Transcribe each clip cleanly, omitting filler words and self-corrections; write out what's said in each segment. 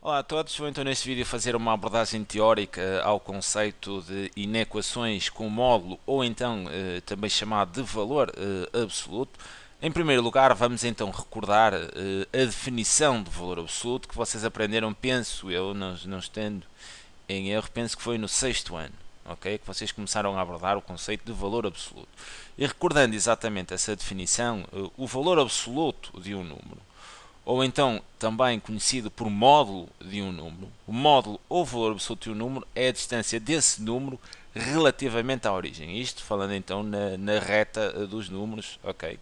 Olá a todos, vou então neste vídeo fazer uma abordagem teórica ao conceito de inequações com módulo ou então também chamado de valor absoluto. Em primeiro lugar, vamos então recordar a definição de valor absoluto que vocês aprenderam, penso eu, não estando em erro, penso que foi no sexto ano, ok? Que vocês começaram a abordar o conceito de valor absoluto. E recordando exatamente essa definição, o valor absoluto de um número ou então também conhecido por módulo de um número. O módulo ou valor absoluto de um número é a distância desse número relativamente à origem. Isto falando então na reta dos números, ok?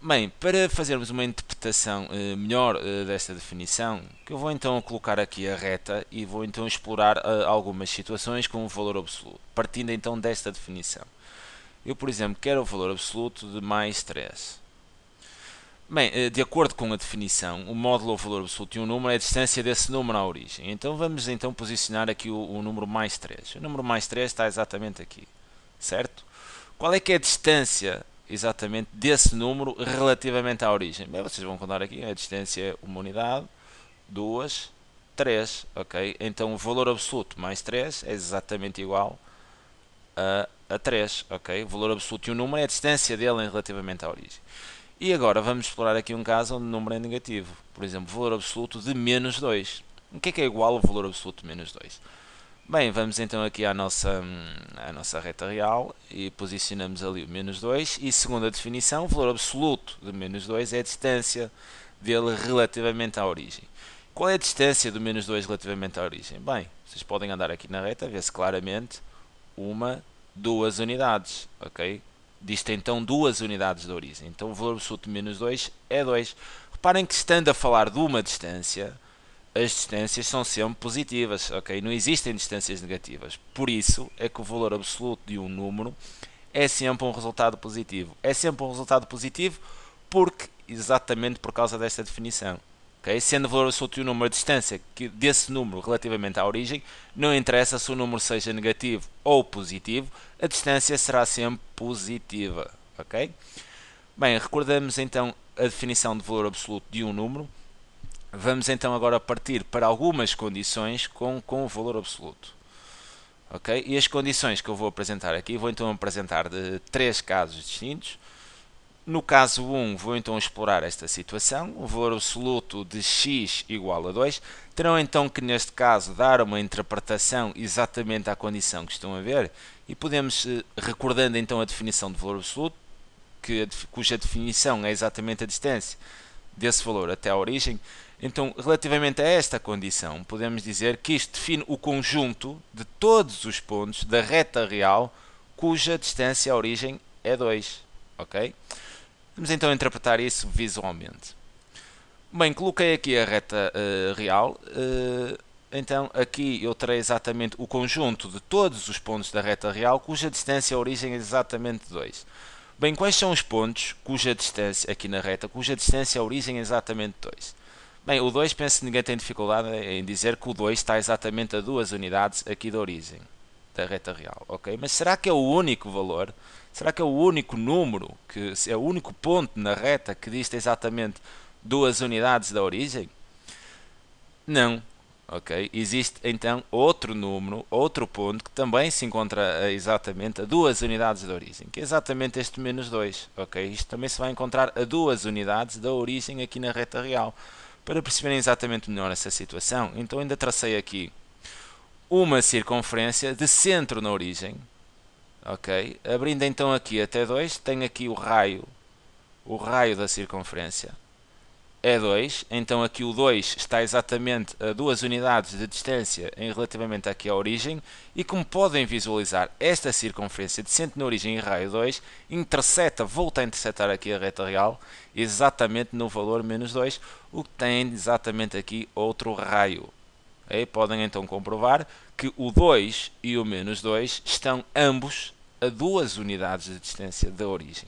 Bem, para fazermos uma interpretação melhor desta definição, que eu vou então colocar aqui a reta e vou então explorar algumas situações com o valor absoluto, partindo então desta definição. Eu, por exemplo, quero o valor absoluto de mais 3. Bem, de acordo com a definição, o módulo ou valor absoluto de um número é a distância desse número à origem. Então vamos então posicionar aqui o número mais 3. O número mais 3 está exatamente aqui, certo? Qual é que é a distância exatamente desse número relativamente à origem? Bem, vocês vão contar aqui, a distância é uma unidade, 2, 3, ok? Então o valor absoluto mais 3 é exatamente igual a 3, ok? O valor absoluto de um número é a distância dele relativamente à origem. E agora vamos explorar aqui um caso onde o número é negativo. Por exemplo, valor absoluto de menos 2. O que é igual ao valor absoluto de menos 2? Bem, vamos então aqui à nossa reta real e posicionamos ali o menos 2. E segundo a definição, o valor absoluto de menos 2 é a distância dele relativamente à origem. Qual é a distância do menos 2 relativamente à origem? Bem, vocês podem andar aqui na reta, ver-se claramente uma, duas unidades, ok? Disto então duas unidades de origem. Então o valor absoluto de menos 2 é 2. Reparem que estando a falar de uma distância, as distâncias são sempre positivas, ok? Não existem distâncias negativas. Por isso é que o valor absoluto de um número é sempre um resultado positivo. É sempre um resultado positivo porque, exatamente por causa desta definição. Okay? Sendo o valor absoluto de um número a distância desse número relativamente à origem, não interessa se o número seja negativo ou positivo, a distância será sempre positiva. Okay? Bem, recordamos então a definição de valor absoluto de um número. Vamos então agora partir para algumas condições com o valor absoluto. Okay? E as condições que eu vou apresentar aqui, vou então apresentar de três casos distintos. No caso 1, vou então explorar esta situação. O valor absoluto de x igual a 2. Terão então que, neste caso, dar uma interpretação exatamente à condição que estão a ver. E podemos, recordando então a definição de valor absoluto, cuja definição é exatamente a distância desse valor até a origem. Então, relativamente a esta condição, podemos dizer que isto define o conjunto de todos os pontos da reta real cuja distância à origem é 2. Ok? Vamos então interpretar isso visualmente. Bem, coloquei aqui a reta real. Então aqui eu terei exatamente o conjunto de todos os pontos da reta real cuja distância à origem é exatamente 2. Bem, quais são os pontos cuja distância, aqui na reta, cuja distância à origem é exatamente 2? Bem, o 2, penso que ninguém tem dificuldade em dizer que o 2 está exatamente a 2 unidades aqui da origem da reta real, ok? Mas será que é o único valor? Será que é o único número, que é o único ponto na reta que dista exatamente 2 unidades da origem? Não, ok? Existe então outro número, outro ponto que também se encontra exatamente a 2 unidades da origem, que é exatamente este menos 2, ok? Isto também se vai encontrar a 2 unidades da origem aqui na reta real. Para perceberem exatamente melhor essa situação, então ainda tracei aqui uma circunferência de centro na origem, ok? Abrindo então aqui até 2, tenho aqui o raio da circunferência é 2, então aqui o 2 está exatamente a 2 unidades de distância em relativamente aqui à origem, e como podem visualizar, esta circunferência de centro na origem e raio 2 volta a intersetar aqui a reta real exatamente no valor menos 2, o que tem exatamente aqui outro raio. Okay? Podem então comprovar que o 2 e o menos 2 estão ambos a 2 unidades de distância da origem.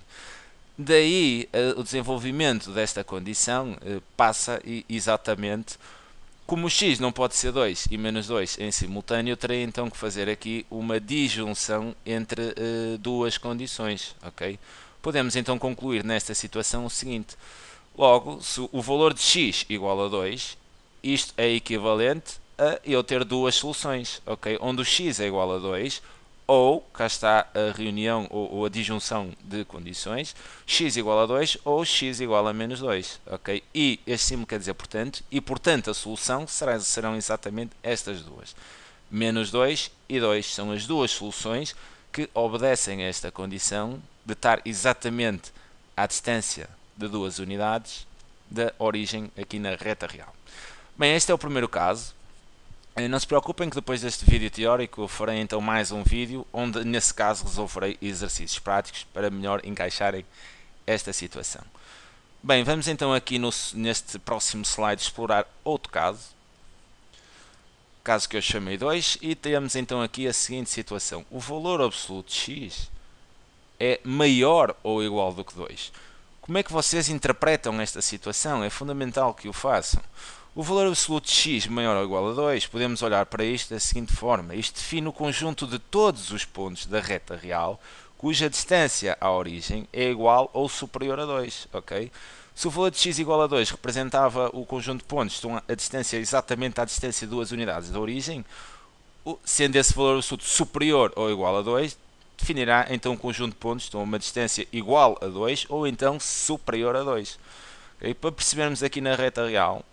Daí o desenvolvimento desta condição passa exatamente como o x não pode ser 2 e menos 2 em simultâneo, terei então que fazer aqui uma disjunção entre duas condições. Okay? Podemos então concluir nesta situação o seguinte: logo, se o valor de x igual a 2 isto é equivalente a eu ter duas soluções, ok? Onde o x é igual a 2, ou, cá está a reunião ou a disjunção de condições, x igual a 2 ou x igual a menos 2, ok? E este símbolo quer dizer portanto a solução serão exatamente estas duas. Menos 2 e 2 são as duas soluções que obedecem a esta condição de estar exatamente à distância de duas unidades da origem aqui na reta real. Bem, este é o primeiro caso. Não se preocupem que depois deste vídeo teórico farei então mais um vídeo onde nesse caso resolverei exercícios práticos para melhor encaixarem esta situação. Bem, vamos então aqui neste próximo slide explorar outro caso que eu chamei 2, e temos então aqui a seguinte situação: o valor absoluto de x é maior ou igual do que 2. Como é que vocês interpretam esta situação? É fundamental que o façam. O valor absoluto de x maior ou igual a 2, podemos olhar para isto da seguinte forma: isto define o conjunto de todos os pontos da reta real cuja distância à origem é igual ou superior a 2, ok? Se o valor de x igual a 2 representava o conjunto de pontos, estão a distância exatamente à distância de duas unidades da origem, sendo esse valor absoluto superior ou igual a 2, definirá então um conjunto de pontos estão a uma distância igual a 2 ou então superior a 2. Okay? Para percebermos aqui na reta real,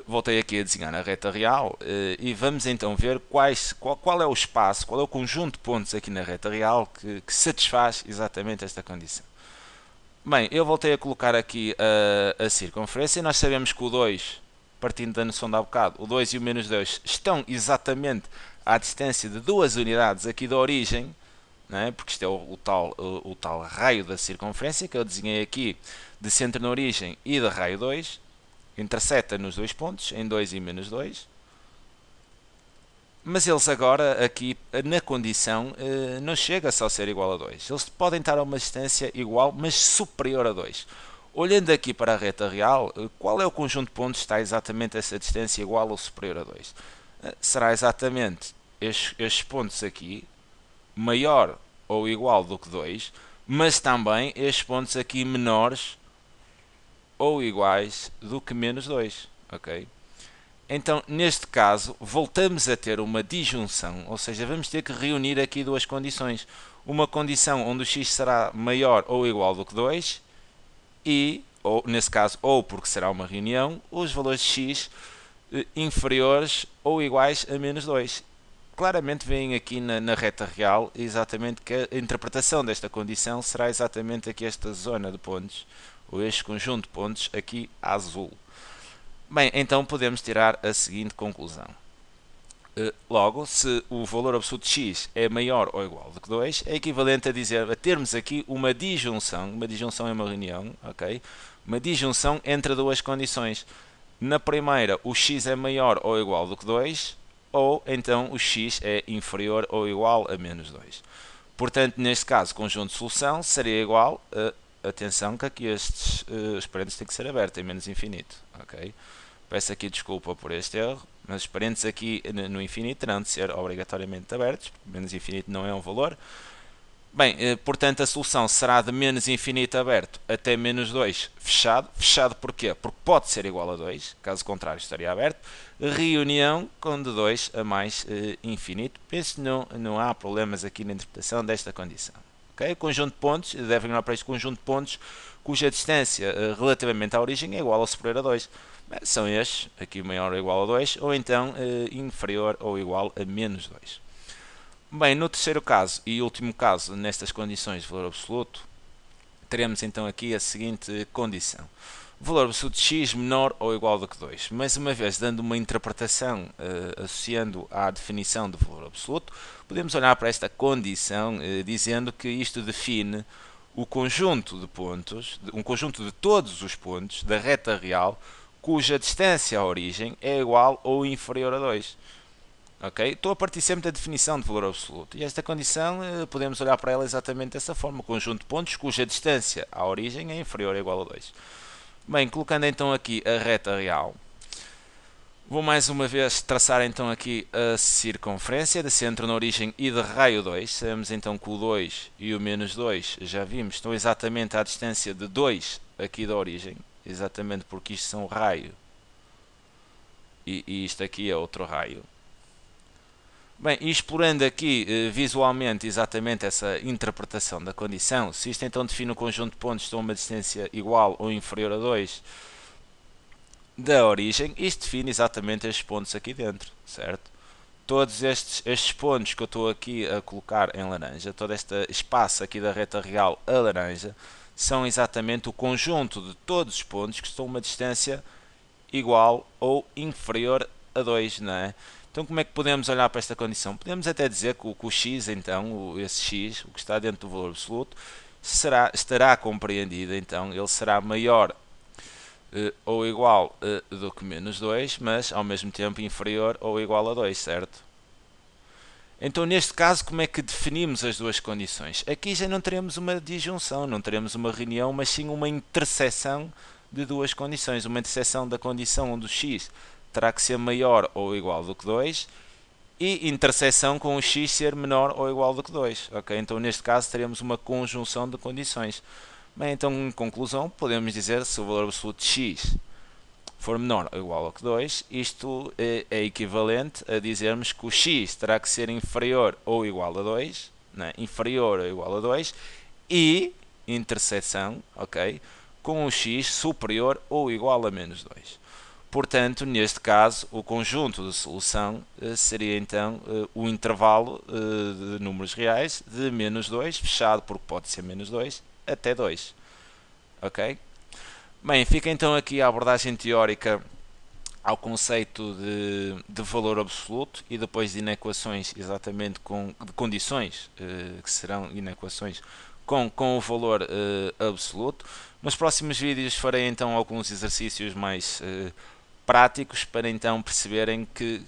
voltei aqui a desenhar a reta real e vamos então ver qual é o espaço, qual é o conjunto de pontos aqui na reta real que satisfaz exatamente esta condição. Bem, eu voltei a colocar aqui a circunferência e nós sabemos que o 2, partindo da noção de há bocado, o 2 e o menos 2 estão exatamente à distância de duas unidades aqui da origem, não é? Porque isto é o tal raio da circunferência que eu desenhei aqui de centro na origem e de raio 2, interseta nos dois pontos, em 2 e menos 2. Mas eles agora, aqui na condição, não chega só a ser igual a 2. Eles podem estar a uma distância igual, mas superior a 2. Olhando aqui para a reta real, qual é o conjunto de pontos que está exatamente a essa distância igual ou superior a 2? Será exatamente estes pontos aqui, maior ou igual do que 2, mas também estes pontos aqui menores ou iguais do que menos 2, ok? Então, neste caso, voltamos a ter uma disjunção, ou seja, vamos ter que reunir aqui duas condições. Uma condição onde o x será maior ou igual do que 2 e, ou, nesse caso, ou porque será uma reunião, os valores de x inferiores ou iguais a menos 2. Claramente veem aqui na reta real exatamente que a interpretação desta condição será exatamente aqui esta zona de pontos, ou este conjunto de pontos aqui azul. Bem, então podemos tirar a seguinte conclusão. Logo, se o valor absoluto de x é maior ou igual do que 2, é equivalente a termos aqui uma disjunção é uma reunião, ok? Uma disjunção entre duas condições. Na primeira, o x é maior ou igual do que 2, ou então o x é inferior ou igual a menos 2. Portanto, neste caso, o conjunto de solução seria igual a, atenção que aqui os parênteses têm que ser abertos em menos infinito, ok? Peço aqui desculpa por este erro, mas os parênteses aqui no infinito terão de ser obrigatoriamente abertos, porque menos infinito não é um valor. Bem, portanto a solução será de menos infinito aberto até menos 2 fechado. Fechado porquê? Porque pode ser igual a 2, caso contrário estaria aberto. Reunião com de 2 a mais infinito. Penso que não há problemas aqui na interpretação desta condição. Okay? Conjunto de pontos, devem olhar para este conjunto de pontos cuja distância relativamente à origem é igual ou superior a 2. São estes, aqui maior ou igual a 2, ou então inferior ou igual a menos 2. Bem, no terceiro caso e último caso, nestas condições de valor absoluto, teremos então aqui a seguinte condição. O valor absoluto de x menor ou igual do que 2. Mais uma vez, dando uma interpretação associando à definição de valor absoluto, podemos olhar para esta condição dizendo que isto define o conjunto de pontos, um conjunto de todos os pontos da reta real cuja distância à origem é igual ou inferior a 2. Okay? Estou a partir sempre da definição de valor absoluto. E esta condição podemos olhar para ela exatamente dessa forma. O conjunto de pontos cuja distância à origem é inferior ou igual a 2. Bem, colocando então aqui a reta real, vou mais uma vez traçar então aqui a circunferência de centro na origem e de raio 2. Sabemos então que o 2 e o menos 2, já vimos, estão exatamente à distância de 2 aqui da origem. Exatamente porque isto são raio e isto aqui é outro raio. Bem, e explorando aqui visualmente exatamente essa interpretação da condição, se isto então define um conjunto de pontos que estão a uma distância igual ou inferior a 2 da origem, isto define exatamente estes pontos aqui dentro, certo? Todos estes pontos que eu estou aqui a colocar em laranja, todo este espaço aqui da reta real a laranja, são exatamente o conjunto de todos os pontos que estão a uma distância igual ou inferior a 2, não é? Então como é que podemos olhar para esta condição? Podemos até dizer que o x, então, esse x, o que está dentro do valor absoluto, estará compreendido, então, ele será maior ou igual do que menos 2, mas ao mesmo tempo inferior ou igual a 2, certo? Então, neste caso, como é que definimos as duas condições? Aqui já não teremos uma disjunção, não teremos uma reunião, mas sim uma interseção de duas condições. Uma interseção da condição onde o x terá que ser maior ou igual do que 2 e interseção com o x ser menor ou igual do que 2. Okay? Então, neste caso, teremos uma conjunção de condições. Bem, então, em conclusão, podemos dizer se o valor absoluto de x for menor ou igual ao que 2, isto é equivalente a dizermos que o x terá que ser inferior ou igual a 2, né? Inferior ou igual a 2, e interseção, ok, com o x superior ou igual a menos 2. Portanto, neste caso, o conjunto de solução seria então o intervalo de números reais de menos 2, fechado porque pode ser menos 2, até 2. Ok? Bem, fica então aqui a abordagem teórica ao conceito de valor absoluto e depois de inequações exatamente de condições que serão inequações com o valor absoluto. Nos próximos vídeos farei então alguns exercícios mais práticos para então perceberem que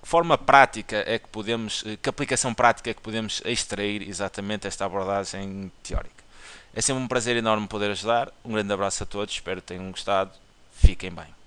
forma prática é que podemos, que aplicação prática é que podemos extrair exatamente esta abordagem teórica. É sempre um prazer enorme poder ajudar. Um grande abraço a todos, espero que tenham gostado. Fiquem bem.